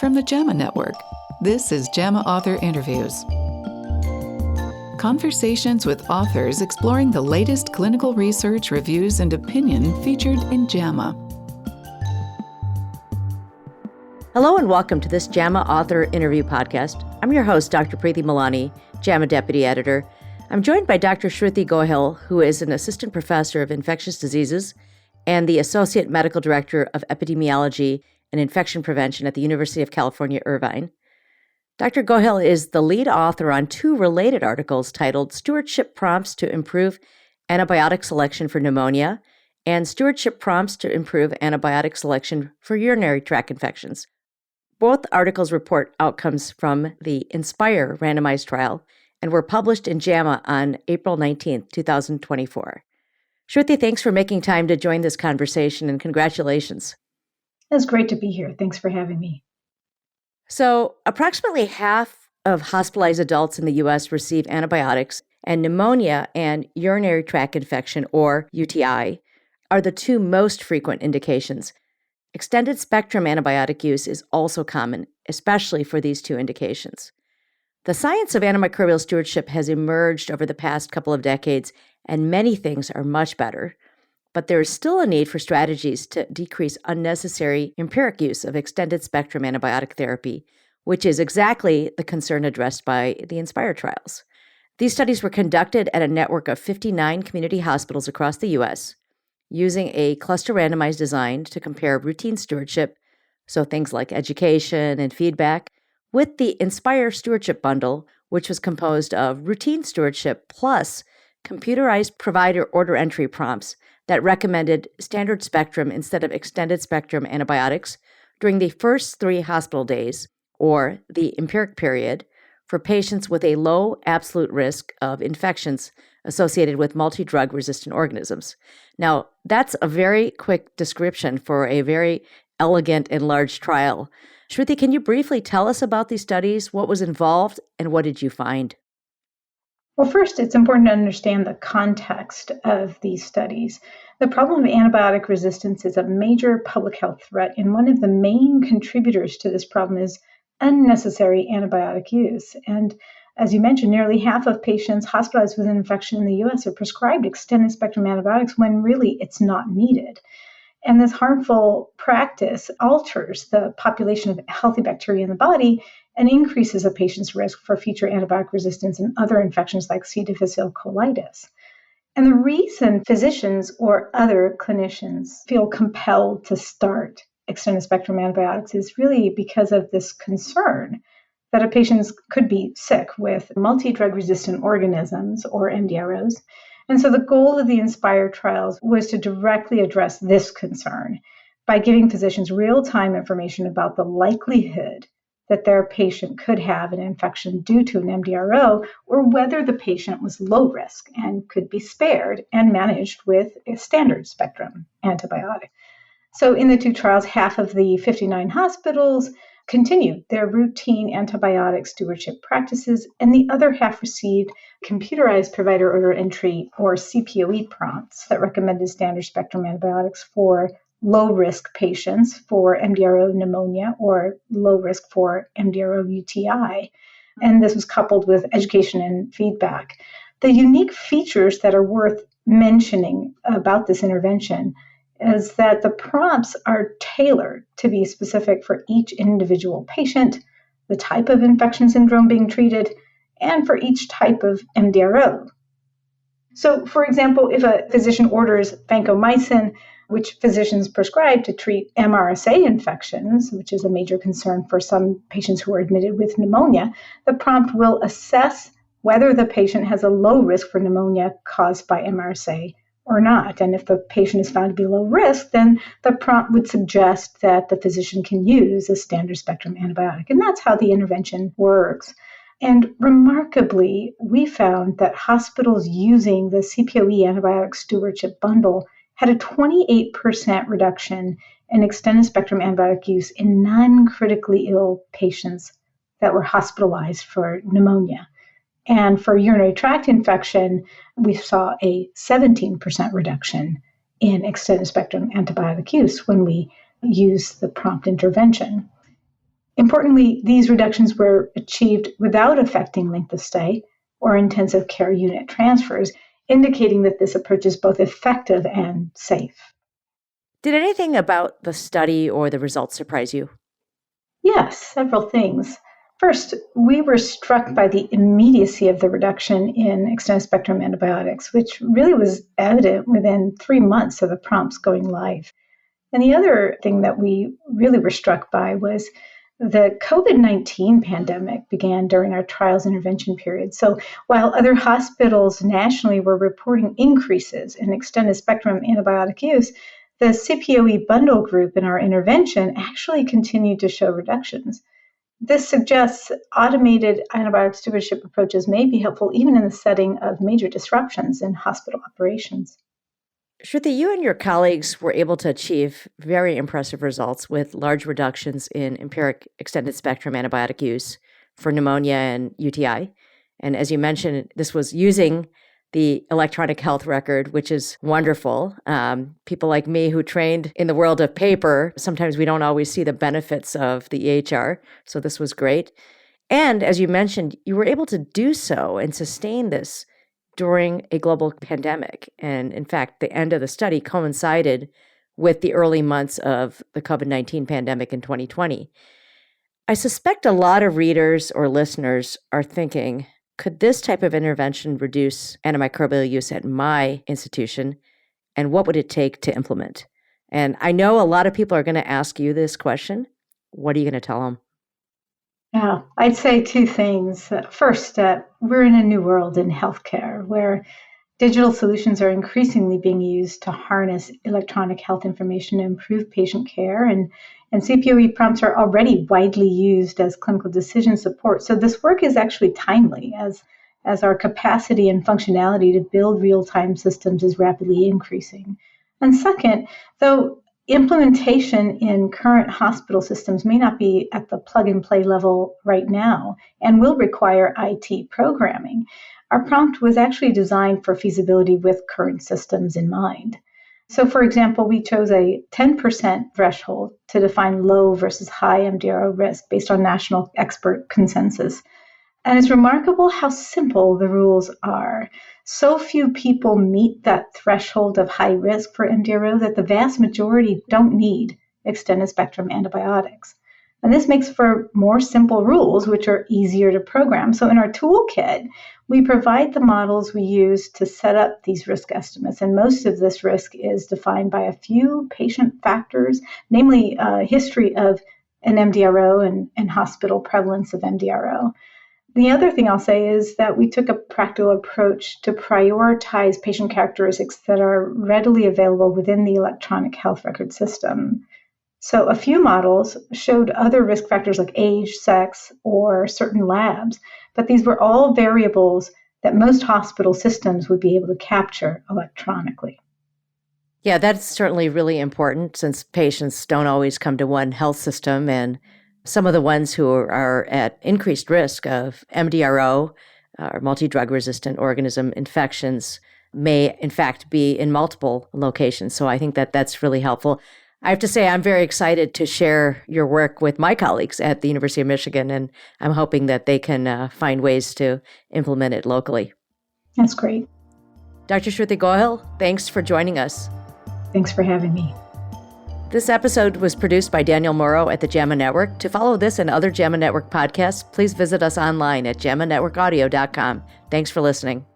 From the JAMA Network, this is JAMA Author Interviews. Conversations with authors exploring the latest clinical research, reviews, and opinion featured in JAMA. Hello and welcome to this JAMA Author Interview podcast. I'm your host, Dr. Preeti Malani, JAMA Deputy Editor. I'm joined by Dr. Shruti Gohil, who is an Assistant Professor of Infectious Diseases and the Associate Medical Director of Epidemiology and Infection Prevention at the University of California-Irvine. Dr. Gohil is the lead author on two related articles titled Stewardship Prompts to Improve Antibiotic Selection for Pneumonia and Stewardship Prompts to Improve Antibiotic Selection for Urinary Tract Infections. Both articles report outcomes from the INSPIRE randomized trial and were published in JAMA on April 19, 2024. Shruti, thanks for making time to join this conversation and congratulations. It's great to be here. Thanks for having me. So, approximately half of hospitalized adults in the U.S. receive antibiotics, and pneumonia and urinary tract infection, or UTI, are the two most frequent indications. Extended spectrum antibiotic use is also common, especially for these two indications. The science of antimicrobial stewardship has emerged over the past couple of decades, and many things are much better. But there is still a need for strategies to decrease unnecessary empiric use of extended spectrum antibiotic therapy, which is exactly the concern addressed by the INSPIRE trials. These studies were conducted at a network of 59 community hospitals across the U.S., using a cluster randomized design to compare routine stewardship, so things like education and feedback, with the INSPIRE stewardship bundle, which was composed of routine stewardship plus computerized provider order entry prompts that recommended standard spectrum instead of extended spectrum antibiotics during the first 3 hospital days, or the Empiric period, for patients with a low absolute risk of infections associated with multi-drug resistant organisms. Now, that's a very quick description for a very elegant and large trial. Shruti, can you briefly tell us about these studies, what was involved, and what did you find? Well, first, it's important to understand the context of these studies. The problem of antibiotic resistance is a major public health threat, and one of the main contributors to this problem is unnecessary antibiotic use. And as you mentioned, nearly half of patients hospitalized with an infection in the U.S. are prescribed extended spectrum antibiotics when really it's not needed. And this harmful practice alters the population of healthy bacteria in the body and increases a patient's risk for future antibiotic resistance and other infections like C. difficile colitis. And the reason physicians or other clinicians feel compelled to start extended spectrum antibiotics is really because of this concern that a patient could be sick with multi-drug resistant organisms, or MDROs. And so the goal of the INSPIRE trials was to directly address this concern by giving physicians real-time information about the likelihood that their patient could have an infection due to an MDRO, or whether the patient was low risk and could be spared and managed with a standard spectrum antibiotic. So in the two trials, half of the 59 hospitals continued their routine antibiotic stewardship practices, and the other half received computerized provider order entry, or CPOE prompts that recommended standard spectrum antibiotics for low-risk patients for MDRO pneumonia or low risk for MDRO UTI. And this was coupled with education and feedback. The unique features that are worth mentioning about this intervention is that the prompts are tailored to be specific for each individual patient, the type of infection syndrome being treated, and for each type of MDRO. So, for example, if a physician orders vancomycin, which physicians prescribe to treat MRSA infections, which is a major concern for some patients who are admitted with pneumonia, the prompt will assess whether the patient has a low risk for pneumonia caused by MRSA or not. And if the patient is found to be low risk, then the prompt would suggest that the physician can use a standard spectrum antibiotic. And that's how the intervention works. And remarkably, we found that hospitals using the CPOE antibiotic stewardship bundle had a 28% reduction in extended spectrum antibiotic use in non-critically ill patients that were hospitalized for pneumonia. And for urinary tract infection, we saw a 17% reduction in extended spectrum antibiotic use when we used the prompt intervention. Importantly, these reductions were achieved without affecting length of stay or intensive care unit transfers, indicating that this approach is both effective and safe. Did anything about the study or the results surprise you? Yes, several things. First, we were struck by the immediacy of the reduction in extended spectrum antibiotics, which really was evident within 3 months of the prompts going live. And the other thing that we really were struck by was the COVID-19 pandemic began during our trials intervention period. So while other hospitals nationally were reporting increases in extended spectrum antibiotic use, the CPOE bundle group in our intervention actually continued to show reductions. This suggests automated antibiotic stewardship approaches may be helpful even in the setting of major disruptions in hospital operations. Shruti, you and your colleagues were able to achieve very impressive results with large reductions in empiric extended spectrum antibiotic use for pneumonia and UTI. And as you mentioned, this was using the electronic health record, which is wonderful. People like me who trained in the world of paper, sometimes we don't always see the benefits of the EHR. So this was great. And as you mentioned, you were able to do so and sustain this during a global pandemic. And in fact, the end of the study coincided with the early months of the COVID-19 pandemic in 2020. I suspect a lot of readers or listeners are thinking, could this type of intervention reduce antimicrobial use at my institution? And what would it take to implement? And I know a lot of people are going to ask you this question. What are you going to tell them? Yeah, I'd say two things. First, we're in a new world in healthcare where digital solutions are increasingly being used to harness electronic health information to improve patient care, and CPOE prompts are already widely used as clinical decision support. So this work is actually timely as our capacity and functionality to build real-time systems is rapidly increasing. And second, though implementation in current hospital systems may not be at the plug-and-play level right now and will require IT programming, our prompt was actually designed for feasibility with current systems in mind. So, for example, we chose a 10% threshold to define low versus high MDRO risk based on national expert consensus. And it's remarkable how simple the rules are. So few people meet that threshold of high risk for MDRO that the vast majority don't need extended spectrum antibiotics. And this makes for more simple rules, which are easier to program. So in our toolkit, we provide the models we use to set up these risk estimates. And most of this risk is defined by a few patient factors, namely history of an MDRO and hospital prevalence of MDRO. The other thing I'll say is that we took a practical approach to prioritize patient characteristics that are readily available within the electronic health record system. So a few models showed other risk factors like age, sex, or certain labs, but these were all variables that most hospital systems would be able to capture electronically. Yeah, that's certainly really important since patients don't always come to one health system, and some of the ones who are at increased risk of MDRO or multi-drug resistant organism infections may in fact be in multiple locations. So I think that that's really helpful. I have to say, I'm very excited to share your work with my colleagues at the University of Michigan, and I'm hoping that they can find ways to implement it locally. That's great. Dr. Shruti Gohil, thanks for joining us. Thanks for having me. This episode was produced by Daniel Morrow at the JAMA Network. To follow this and other JAMA Network podcasts, please visit us online at jamanetworkaudio.com. Thanks for listening.